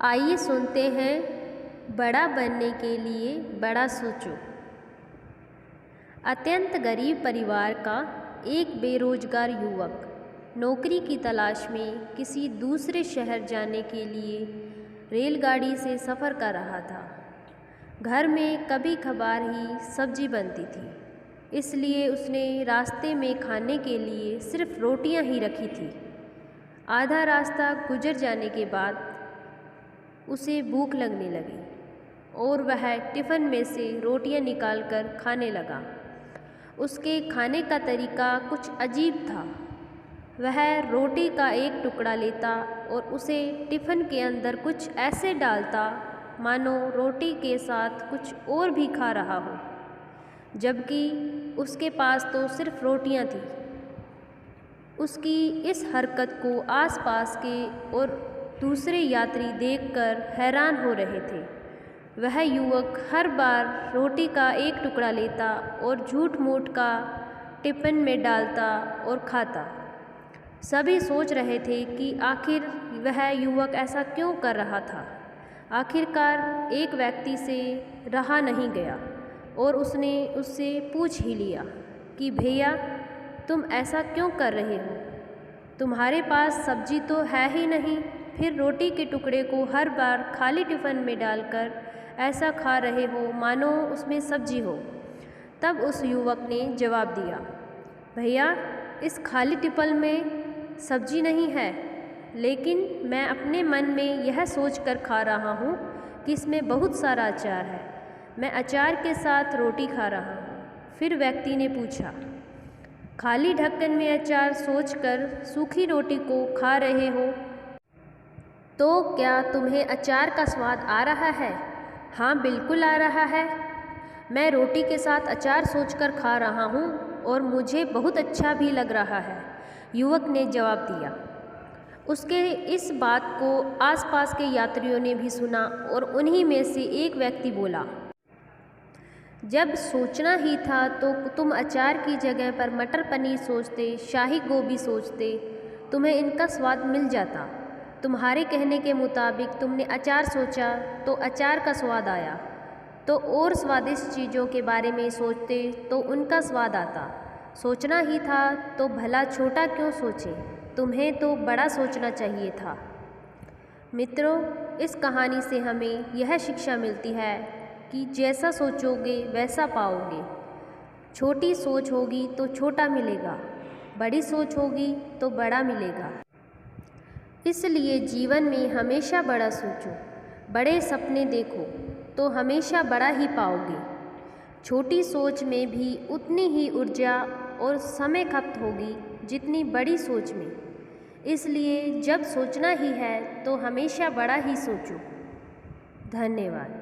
आइए सुनते हैं, बड़ा बनने के लिए बड़ा सोचो। अत्यंत गरीब परिवार का एक बेरोजगार युवक नौकरी की तलाश में किसी दूसरे शहर जाने के लिए रेलगाड़ी से सफ़र कर रहा था। घर में कभी कभार ही सब्जी बनती थी, इसलिए उसने रास्ते में खाने के लिए सिर्फ रोटियां ही रखी थी। आधा रास्ता गुजर जाने के बाद उसे भूख लगने लगी और वह टिफ़िन में से रोटियां निकालकर खाने लगा। उसके खाने का तरीका कुछ अजीब था। वह रोटी का एक टुकड़ा लेता और उसे टिफ़िन के अंदर कुछ ऐसे डालता मानो रोटी के साथ कुछ और भी खा रहा हो, जबकि उसके पास तो सिर्फ रोटियां थीं। उसकी इस हरकत को आसपास के और दूसरे यात्री देखकर हैरान हो रहे थे। वह युवक हर बार रोटी का एक टुकड़ा लेता और झूठ मूठ का टिफ़िन में डालता और खाता। सभी सोच रहे थे कि आखिर वह युवक ऐसा क्यों कर रहा था। आखिरकार एक व्यक्ति से रहा नहीं गया और उसने उससे पूछ ही लिया कि भैया, तुम ऐसा क्यों कर रहे हो? तुम्हारे पास सब्जी तो है ही नहीं, फिर रोटी के टुकड़े को हर बार खाली टिफ़िन में डालकर ऐसा खा रहे हो मानो उसमें सब्जी हो। तब उस युवक ने जवाब दिया, भैया, इस खाली टिफ़िन में सब्जी नहीं है, लेकिन मैं अपने मन में यह सोचकर खा रहा हूँ कि इसमें बहुत सारा अचार है। मैं अचार के साथ रोटी खा रहा हूँ। फिर व्यक्ति ने पूछा, खाली ढक्कन में अचार सोचकर सूखी रोटी को खा रहे हो, तो क्या तुम्हें अचार का स्वाद आ रहा है? हाँ, बिल्कुल आ रहा है। मैं रोटी के साथ अचार सोचकर खा रहा हूँ और मुझे बहुत अच्छा भी लग रहा है, युवक ने जवाब दिया। उसके इस बात को आसपास के यात्रियों ने भी सुना और उन्हीं में से एक व्यक्ति बोला, जब सोचना ही था तो तुम अचार की जगह पर मटर पनीर सोचते, शाही गोभी सोचते, तुम्हें इनका स्वाद मिल जाता। तुम्हारे कहने के मुताबिक तुमने अचार सोचा तो अचार का स्वाद आया, तो और स्वादिष्ट चीज़ों के बारे में सोचते तो उनका स्वाद आता। सोचना ही था तो भला छोटा क्यों सोचे, तुम्हें तो बड़ा सोचना चाहिए था। मित्रों, इस कहानी से हमें यह शिक्षा मिलती है कि जैसा सोचोगे वैसा पाओगे। छोटी सोच होगी तो छोटा मिलेगा, बड़ी सोच होगी तो बड़ा मिलेगा। इसलिए जीवन में हमेशा बड़ा सोचो, बड़े सपने देखो तो हमेशा बड़ा ही पाओगे। छोटी सोच में भी उतनी ही ऊर्जा और समय खपत होगी जितनी बड़ी सोच में। इसलिए जब सोचना ही है तो हमेशा बड़ा ही सोचो। धन्यवाद।